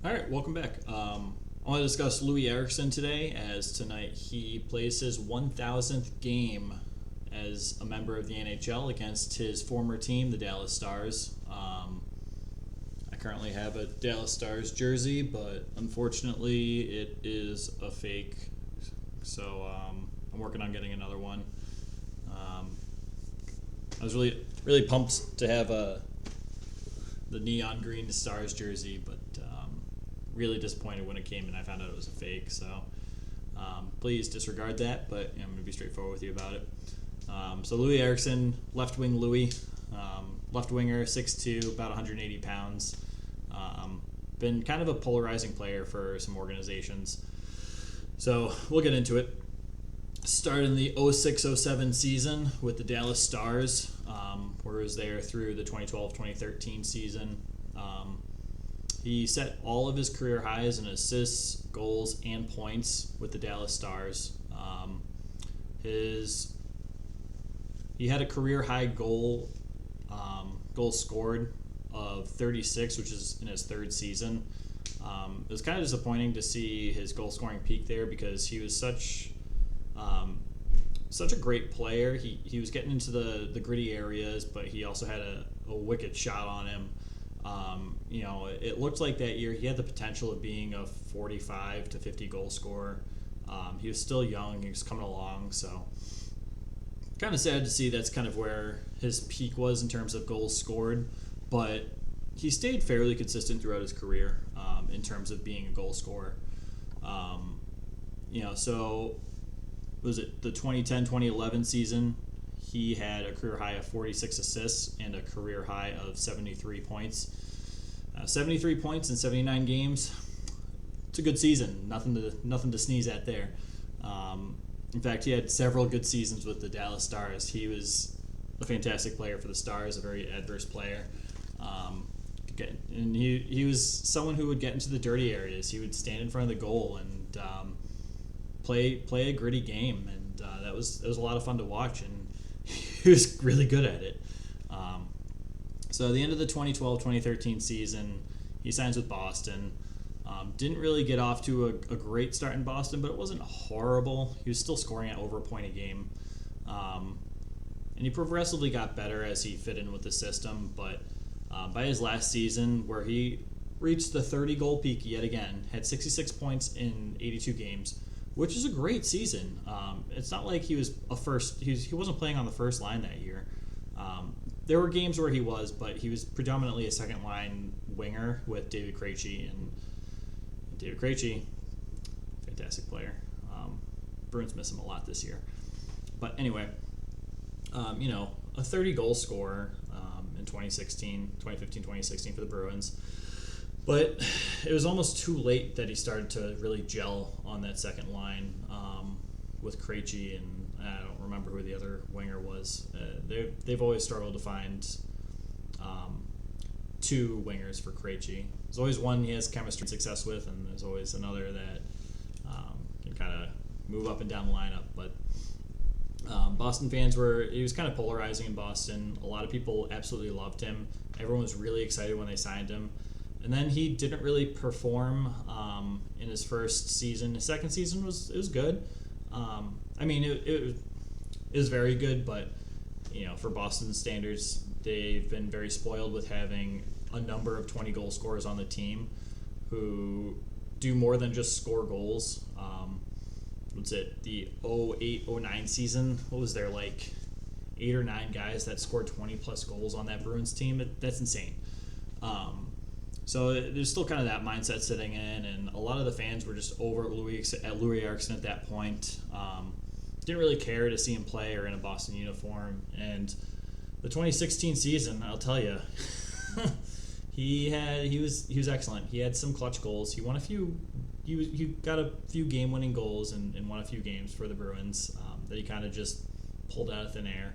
All right, welcome back. I want to discuss Louis Eriksson today, as tonight he plays his 1,000th game as a member of the NHL against his former team, the Dallas Stars. I currently have a Dallas Stars jersey, but unfortunately it is a fake, so I'm working on getting another one. Um, I was really pumped to have the neon green Stars jersey, but really disappointed when it came and I found out it was a fake. So please disregard that, but I'm going to be straightforward with you about it. So Louis Eriksson, Left-Wing Loui, left winger, 6'2", about 180 pounds. Been kind of a polarizing player for some organizations. So we'll get into it. Started in the 06-07 season with the Dallas Stars, where he was there through the 2012-2013 season. He set all of his career highs in assists, goals, and points with the Dallas Stars. He had a career high goal scored of 36, which is in his third season. It was kind of disappointing to see his goal scoring peak there because he was such a great player. He was getting into the gritty areas, but he also had a wicked shot on him. It looked like that year he had the potential of being a 45 to 50 goal scorer. He was still young. He was coming along, so kind of sad to see that's kind of where his peak was in terms of goals scored. But he stayed fairly consistent throughout his career in terms of being a goal scorer. So was it the 2010-2011 season? He had a career high of 46 assists and a career high of 73 points. 73 points in 79 games. It's a good season. Nothing to sneeze at there. In fact, he had several good seasons with the Dallas Stars. He was a fantastic player for the Stars, a very adverse player. And he was someone who would get into the dirty areas. He would stand in front of the goal and play a gritty game, and that was a lot of fun to watch. And he was really good at it. So at the end of the 2012-2013 season, he signs with Boston. Didn't really get off to a great start in Boston, but it wasn't horrible. He was still scoring at over a point a game. And he progressively got better as he fit in with the system. But by his last season, where he reached the 30-goal peak yet again, had 66 points in 82 games, which is a great season. It's not like he was he wasn't playing on the first line that year. There were games where he was, but he was predominantly a second line winger with David Krejci, and David Krejci, fantastic player. Bruins miss him a lot this year. But anyway, a 30 goal scorer in 2015-2016 for the Bruins. But it was almost too late that he started to really gel on that second line with Krejci, and I don't remember who the other winger was. They've always struggled to find two wingers for Krejci. There's always one he has chemistry and success with, and there's always another that can kind of move up and down the lineup. But Boston fans he was kind of polarizing in Boston. A lot of people absolutely loved him. Everyone was really excited when they signed him. And then he didn't really perform in his first season. His second season was good. It was very good, but for Boston standards, they've been very spoiled with having a number of 20-goal scorers on the team who do more than just score goals. The 08-09 season? What was there, like 8 or 9 guys that scored 20-plus goals on that Bruins team? That's insane. So there's still kind of that mindset sitting in, and a lot of the fans were just over at Louis Eriksson at that point. Didn't really care to see him play or in a Boston uniform. And the 2016 season, I'll tell you, he was excellent. He had some clutch goals. He won a few. He got a few game-winning goals and won a few games for the Bruins that he kind of just pulled out of thin air.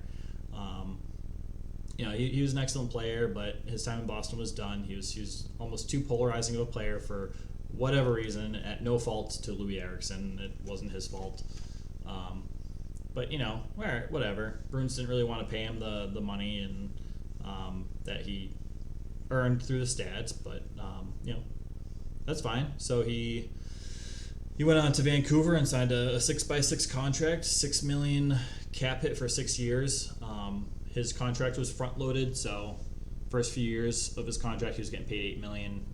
He was an excellent player, but his time in Boston was done. He was almost too polarizing of a player for whatever reason, at no fault to Louis Eriksson. It wasn't his fault. But whatever. Bruins didn't really want to pay him the money and that he earned through the stats, but that's fine. So he went on to Vancouver and signed a 6x6 contract, 6 million cap hit for 6 years. His contract was front loaded, so first few years of his contract he was getting paid 8 million.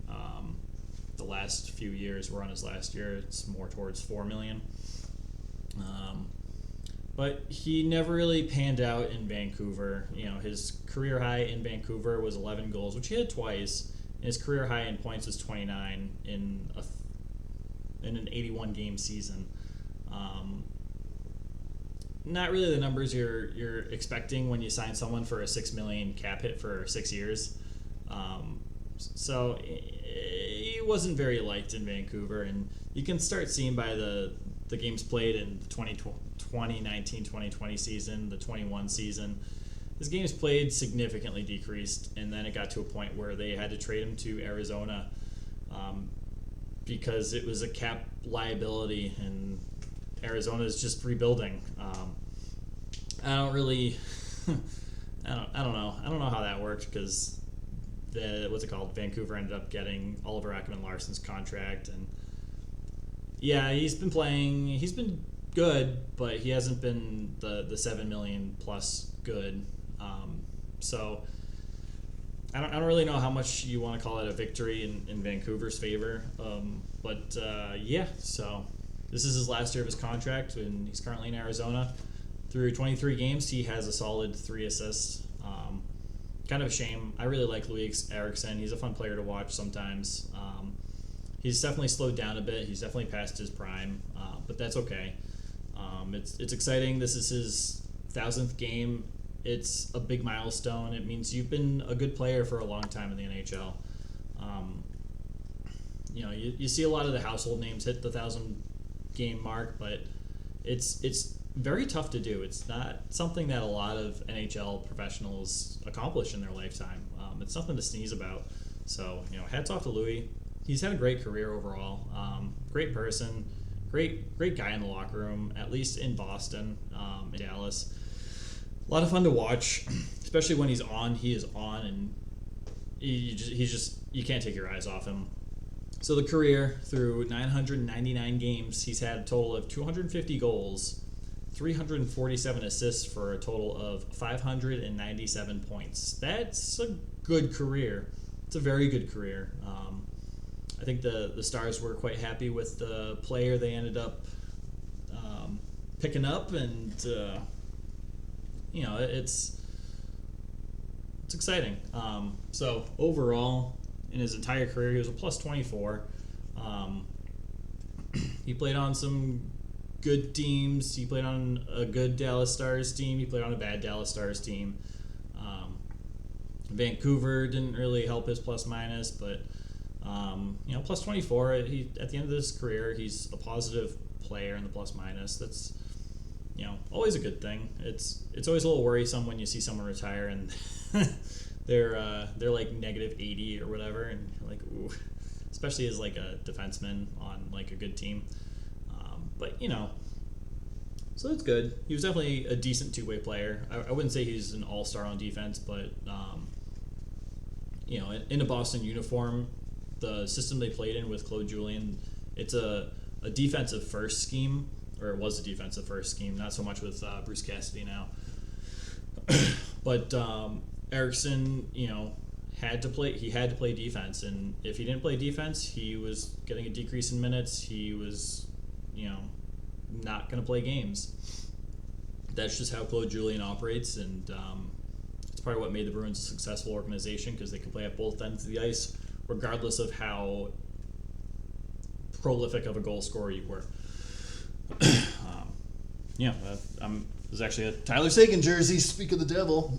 The last few years were on his last year. It's more towards 4 million. But he never really panned out in Vancouver. His career high in Vancouver was 11 goals, which he had twice. And his career high in points was 29 in an 81 game season. Not really the numbers you're expecting when you sign someone for a 6 million cap hit for 6 years. So he wasn't very liked in Vancouver, and you can start seeing by the games played in the 2019-2020 season, the 21 season. His games played significantly decreased, and then it got to a point where they had to trade him to Arizona because it was a cap liability, and Arizona is just rebuilding. I don't really, I don't know. I don't know how that worked because what's it called? Vancouver ended up getting Oliver Ekman-Larsson's contract, and yeah, he's been playing. He's been good, but he hasn't been the 7 million plus good. So I don't really know how much you want to call it a victory in Vancouver's favor. But yeah, so this is his last year of his contract, and he's currently in Arizona. Through 23 games, he has a solid 3 assists. Kind of a shame. I really like Loui Eriksson. He's a fun player to watch sometimes. He's definitely slowed down a bit. He's definitely past his prime, but that's okay. It's exciting. This is his 1,000th game. It's a big milestone. It means you've been a good player for a long time in the NHL. You see a lot of the household names hit the 1,000 game mark, but it's very tough to do. It's not something that a lot of NHL professionals accomplish in their lifetime. It's something to sneeze about. So, hats off to Loui. He's had a great career overall. Great person, great guy in the locker room, at least in Boston, in Dallas. A lot of fun to watch, especially when he's on. He is on, and you can't take your eyes off him. So the career, through 999 games, he's had a total of 250 goals, 347 assists for a total of 597 points. That's a good career. It's a very good career. I think the Stars were quite happy with the player they ended up picking up, and it's exciting. So overall, in his entire career, he was a plus 24. He played on some good teams. He played on a good Dallas Stars team. He played on a bad Dallas Stars team. Vancouver didn't really help his plus minus, but plus 24. At the end of his career, he's a positive player in the plus minus. That's always a good thing. It's always a little worrisome when you see someone retire and they're like negative 80 or whatever, and you're like, ooh, especially as like a defenseman on like a good team. But so that's good. He was definitely a decent two-way player. I wouldn't say he's an all-star on defense, but in a Boston uniform, the system they played in with Claude Julien, it's a defensive first scheme, or it was a defensive first scheme, not so much with Bruce Cassidy now. But Eriksson, had to play defense, and if he didn't play defense, he was getting a decrease in minutes. He was, not going to play games. That's just how Claude Julien operates, and it's part of what made the Bruins a successful organization, because they can play at both ends of the ice, regardless of how prolific of a goal scorer you were. There's actually a Tyler Seguin jersey, speak of the devil.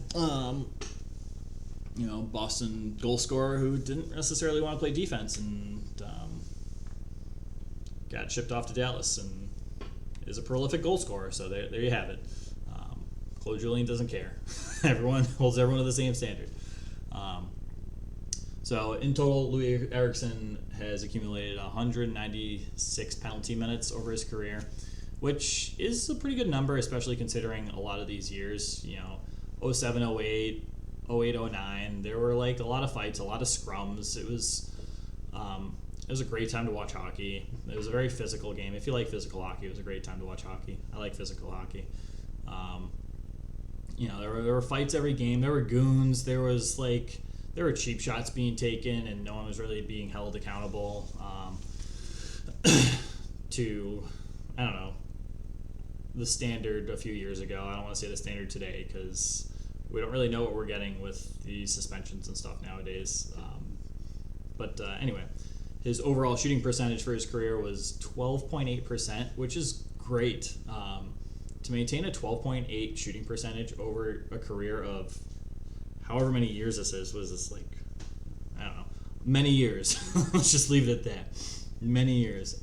Boston goal scorer who didn't necessarily want to play defense and got shipped off to Dallas and is a prolific goal scorer. So there you have it. Claude Julien doesn't care. Everyone holds everyone to the same standard. So in total, Loui Eriksson has accumulated 196 penalty minutes over his career, which is a pretty good number, especially considering a lot of these years, 07, 08, 08, 09, there were like a lot of fights, a lot of scrums. It was It was a great time to watch hockey. It was a very physical game. If you like physical hockey, it was a great time to watch hockey. I like physical hockey. Um, there were fights every game. There were goons. There were cheap shots being taken, and no one was really being held accountable to, I don't know, the standard a few years ago. I don't want to say the standard today because we don't really know what we're getting with the suspensions and stuff nowadays. But anyway, his overall shooting percentage for his career was 12.8%, which is great. To maintain a 12.8 shooting percentage over a career of however many years this was this like, I don't know, many years. Let's just leave it at that. Many years.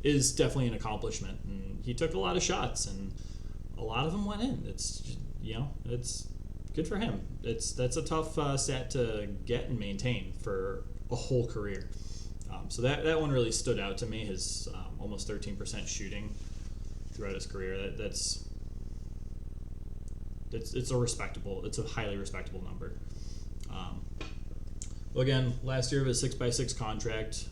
Is definitely an accomplishment. And he took a lot of shots, and a lot of them went in. It's just, it's good for him. That's a tough stat to get and maintain for a whole career. So that one really stood out to me. His almost 13% shooting throughout his career. It's a highly respectable number. Well, again, last year of his 6x6 contract.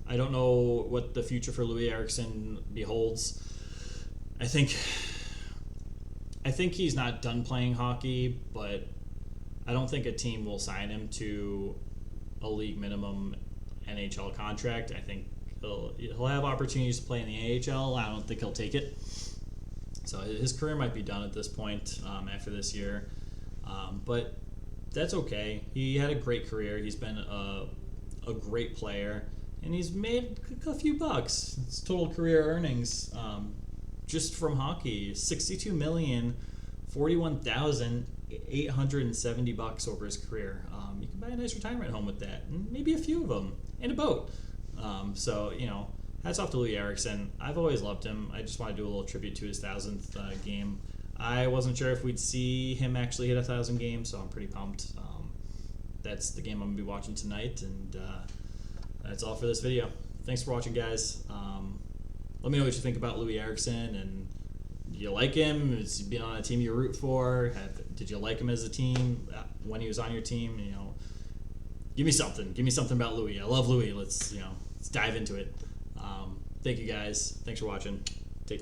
I don't know what the future for Loui Eriksson beholds. I think he's not done playing hockey, but I don't think a team will sign him to a league minimum NHL contract. I think he'll have opportunities to play in the AHL. I don't think he'll take it. So his career might be done at this point after this year. But that's okay. He had a great career. He's been a great player, and he's made a few bucks. His total career earnings just from hockey, $62,041,870 over his career. You can buy a nice retirement home with that, and maybe a few of them, and a boat. So hats off to Loui Eriksson. I've always loved him. I just want to do a little tribute to his 1,000th game. I wasn't sure if we'd see him actually hit 1,000 games, so I'm pretty pumped. That's the game I'm going to be watching tonight, and that's all for this video. Thanks for watching, guys. Let me know what you think about Loui Eriksson, and do you like him? Has he been on a team you root for? Did you like him as a team when he was on your team? Give me something. Give me something about Loui. I love Loui. Let's dive into it. Thank you, guys. Thanks for watching.